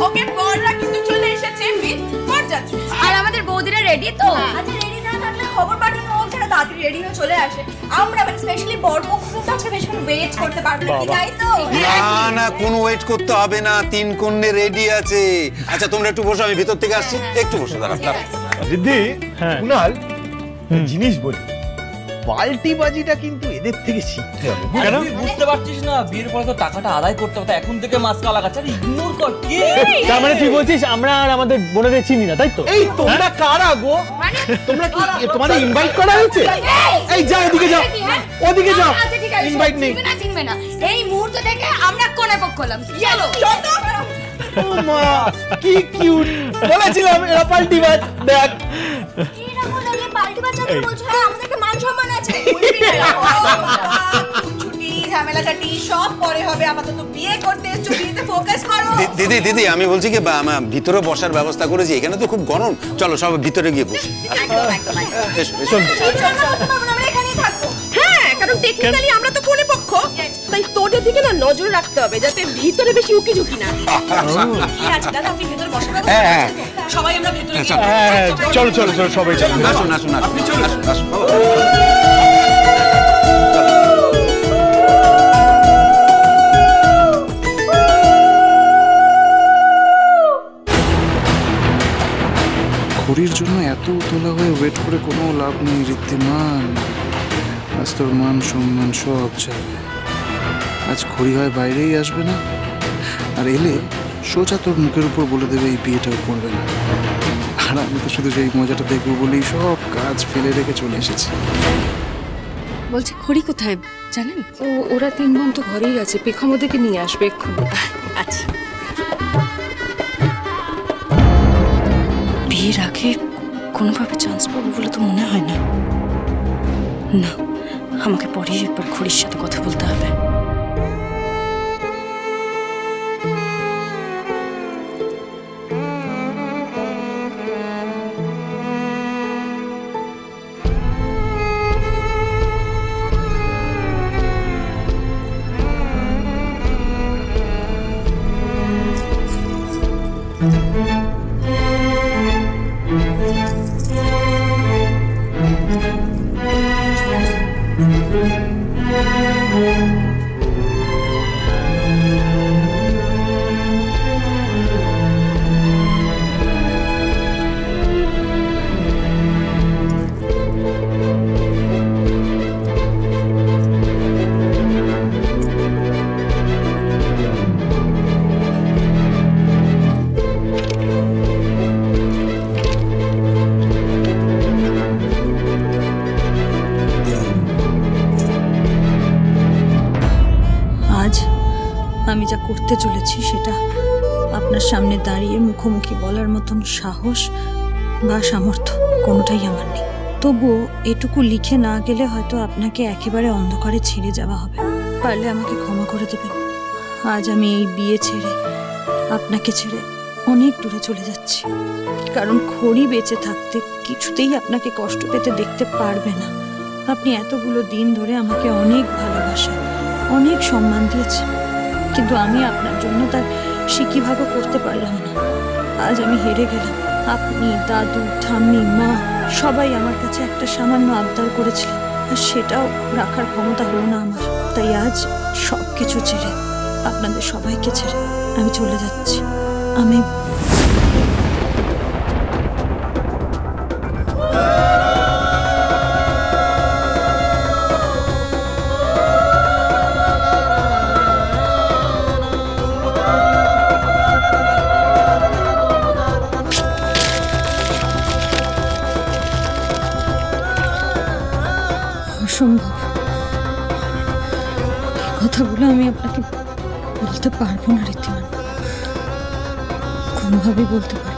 ওকে বড়রা কিন্তু চলে এসেছে উইথ বরযাত্রী। আর আমাদের বৌদিরা রেডি তো? আচ্ছা রেডি না থাকলে খবর পাঠানো হোক যারা তাড়াতাড়ি রেডি হয়ে চলে আসে। আমরা মানে স্পেশালি বরপক্ষ কিন্তু আজকে বেশিক্ষণ ওয়েট করতে পারবে না, তাই তো? না না, কোনো ওয়েট করতে হবে না, 3 কন্যে রেডি আছে। আচ্ছা তোমরা একটু বসো, আমি ভিতর থেকে আসছি, একটু বসো দাঁড়াও। দিদি কুনাল জিনিস বলি, পাল্টিবাজিটা কিন্তু এদের থেকে শিখতে হবে। কেন বুঝতে পারছিস না? বিয়ের পরে তো টাকাটা আদায় করতে হবে, এখন থেকে মাস্কা লাগাচ্ছে। আরে ইগনোর কর। কি তার মানে তুই বলছিস আমরা আর আমাদের বোনেদের চিনি না, তাই তো? এই তোমরা কারা গো? তোমরা কি তোমাদের ইনভাইট করা হয়েছে? এই যাও ওদিকে যাও, ওদিকে যাও। আচ্ছা ঠিক আছে, ইনভাইট নেই। চিনবে না। এই মুহূর্ত থেকে আমরা কোণে পক্ষ হলাম। চলো চলো। ও মা কি কিউট, বলেছিলাম এরা পাল্টিবাজ। দেখ এরা বললে পাল্টিবাজ যাদের বলছো, হ্যাঁ আমাদেরকে মান সম্মান আছে। ছুটি ঝামেলাটাটি সব পরে হবে, আপাতত বিয়ে করতে এসছো, বিয়েতে ফোকাস করো। দিদি দিদি আমি বলছি কি ভিতরে বসার ব্যবস্থা করেছি, এখানে তো খুব গরম, চলো সব ভিতরে গিয়ে বসি। একদম একদম এসো এসো। আমরা এখানেই থাকবো। হ্যাঁ কারণ টেকনিক্যালি আমরা তো কোণে পক্ষ, তাই তোদের দিকে না নজর রাখতে হবে যাতে ভিতরে বেশি উকি ঝুঁকি না। কি আছে দাদা, আপনি ভিতরে বসার ব্যবস্থা করেছেন? সবাই আমরা ভিতরে গিয়ে চলো চলো চলো সবাই চলো। আসুন আসুন আসুন আসুন আসুন। খড়ির জন্য এত উতলা হয়ে ওয়েট করে কোনো লাভ নেই ঋদ্ধিমান। আজ তোর মান সম্মান সব যাবে। আজ খড়ি হয় বাইরেই আসবে না, আর এলে সোজা তোর মুখের উপর বলে দেবে এই বিয়েটাও করবে না। আর আমি তো শুধু সেই মজাটা দেখবো বলেই সব কাজ ফেলে রেখে চলে এসেছি। বলছি খড়ি কোথায় জানেন? ওরা 3 বোন তো ঘরেই আছে, পেখম ওদেরকে নিয়ে আসবে এক্ষুনি। আচ্ছা বিয়ের আগে কোনোভাবে চান্স পাবো বলে তো মনে হয় না। না, আমাকে পরেই একবার খড়ির সাথে কথা বলতে হবে। আমি যা করতে চলেছি সেটা আপনার সামনে দাঁড়িয়ে মুখোমুখি বলার মতন সাহস বা সামর্থ্য কোনোটাই আমার নেই। তবুও এটুকু লিখে না গেলে হয়তো আপনাকে একেবারে অন্ধকারে ছেড়ে যাওয়া হবে। পারলে আমাকে ক্ষমা করে দেবেন। আজ আমি এই বিয়ে ছেড়ে আপনাকে ছেড়ে অনেক দূরে চলে যাচ্ছি, কারণ খড়ি বেঁচে থাকতে কিছুতেই আপনাকে কষ্ট পেতে দেখতে পারবে না। আপনি এতগুলো দিন ধরে আমাকে অনেক ভালোবাসেন, অনেক সম্মান দিয়েছেন, কিন্তু আমি আপনার জন্য তার সিকিভাগও করতে পারলাম না। আজ আমি হেরে গেলাম। আপনি, দাদু, ঠাম্মি, মা সবাই আমার কাছে একটা সামান্য আবদার করেছিলেন, আর সেটাও রাখার ক্ষমতা হলো না আমার। তাই আজ সব কিছু ছেড়ে, আপনাদের সবাইকে ছেড়ে আমি চলে যাচ্ছি। আমি অসম্ভব, কথাগুলো আমি আপনাকে বলতে পারবো না ঋদ্ধিমান, কোনোভাবেই বলতে পারবো না।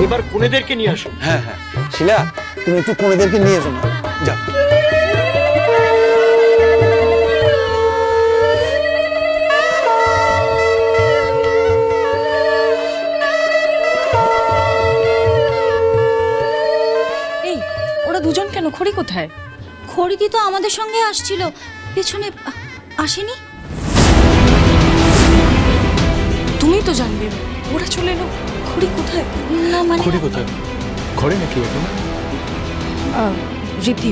এবার কোনেদেরকে নিয়ে আসো। হ্যাঁ হ্যাঁ, শিলা তুমি একটু কোনেদেরকে নিয়ে এসো না, যাও। এই ওরা দুজন কেন? খড়ি কোথায়? খড়িদি তো আমাদের সঙ্গে আসছিল, পেছনে আসেনি। তুমি তো জানবে, ওরা চলে এলো। খড়ি কোথায়? না মানে খড়ি কোথায়? ঘরে নাকি এখন? ঋদ্ধি,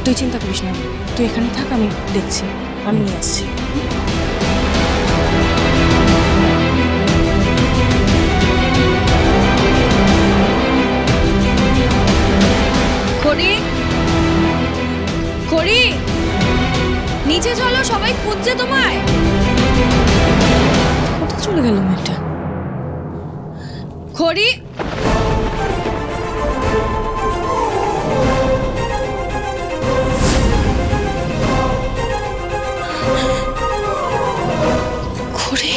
তুই চিন্তা করিস না, তুই এখানে থাক, আমি দেখছি, আমি নিয়ে আসছি। খড়ি, খড়ি নিচে চলো, সবাই খুঁজছে তোমায়। কোথায় চলে গেল মেয়েটা? খড়ি, খড়ি,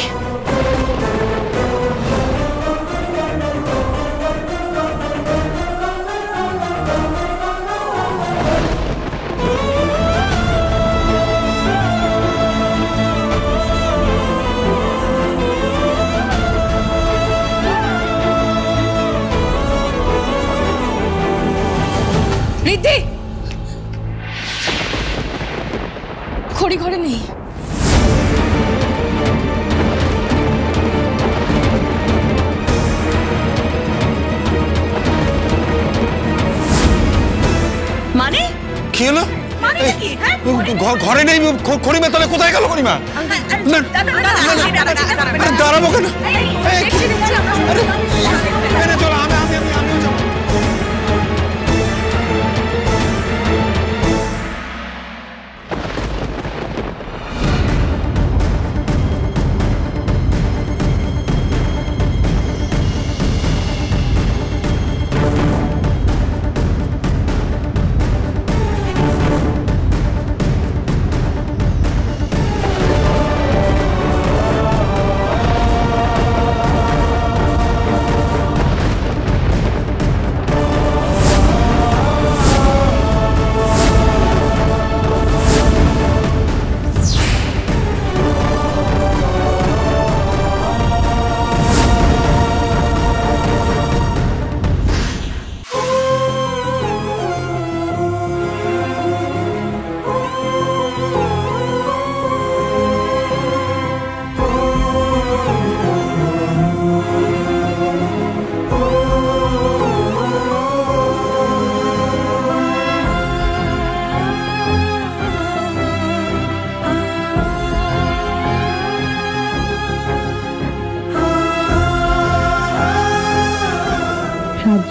ঋদ্ধি, খড়ি ঘরে নেই। মানে কি হলো? মানে কি? হ্যাঁ? ঘরে নেই, খড়িমা তাহলে কোথায় গেল খড়িমা? দাঁড়াবো কেন? চলো, আমিও যাবো।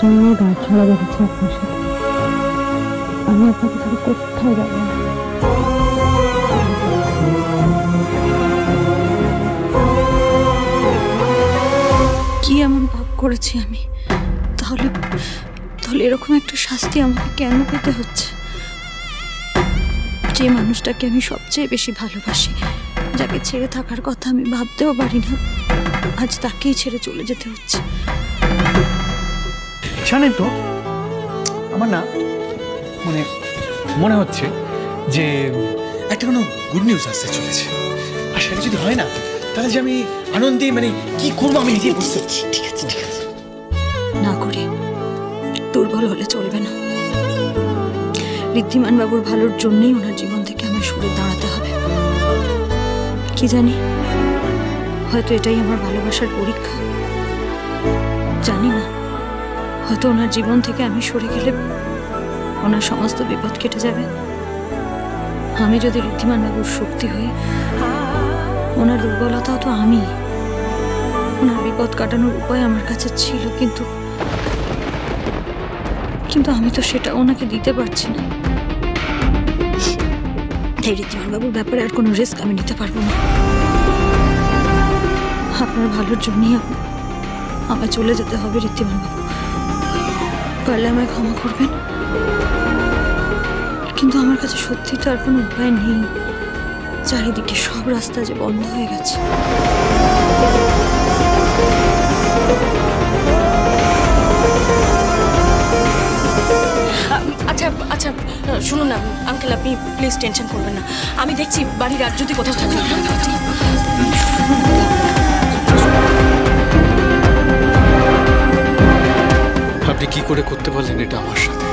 জন্য গাছ ছড়া বেঁধেছে আপনার সাথে, আমি আপনাকে ছাড়া কোথাও যাবো না। কি এমন পাপ করেছি আমি? তাহলে তাহলে এরকম একটা শাস্তি আমাকে কেন পেতে হচ্ছে? যে মানুষটাকে আমি সবচেয়ে বেশি ভালোবাসি, যাকে ছেড়ে থাকার কথা আমি ভাবতেও পারি না, আজ তাকেই ছেড়ে চলে যেতে হচ্ছে। জানেন তো, আমার না মনে হচ্ছে যে একটা কোনো গুড নিউজ আসতে চলেছে, আর সেটা যদি হয় না তাহলে যে আমি আনন্দে কি করবো আমি নিজেই বুঝতে পারছি। ঠিক আছে ঠিক আছে, না করি, দুর্বল হলে চলবে না। ঋদ্ধিমান বাবুর ভালোর জন্যই ওনার জীবন থেকে আমার সরে দাঁড়াতে হবে। কি জানি, হয়তো এটাই আমার ভালোবাসার পরীক্ষা, জানি না। হয়তো ওনার জীবন থেকে আমি সরে গেলে ওনার সমস্ত বিপদ কেটে যাবে। আমি যদি ঋদ্ধিমান বাবুর শক্তি হই, ওনার দুর্বলতাও তো আমি। ওনার বিপদ কাটানোর উপায় আমার কাছে ছিল, কিন্তু আমি তো সেটা ওনাকে দিতে পারছি না। তাই ঋদ্ধিমান বাবুর ব্যাপারে আর কোনো রিস্ক আমি নিতে পারবো না। আপনার ভালোর জন্যই আমায় চলে যেতে হবে ঋদ্ধিমান বাবু। পারলে আমায় ক্ষমা করবেন, কিন্তু আমার কাছে সত্যি তো আর কোনো উপায় নেই। চারিদিকে সব রাস্তা যে বন্ধ হয়ে গেছে। আচ্ছা আচ্ছা শুনুন না আঙ্কেল, আপনি প্লিজ টেনশন করবেন না, আমি দেখছি বাড়ির আর যদি কোথাও থাকে। আপনি কি করে করতে পারলেন এটা আমার সাথে?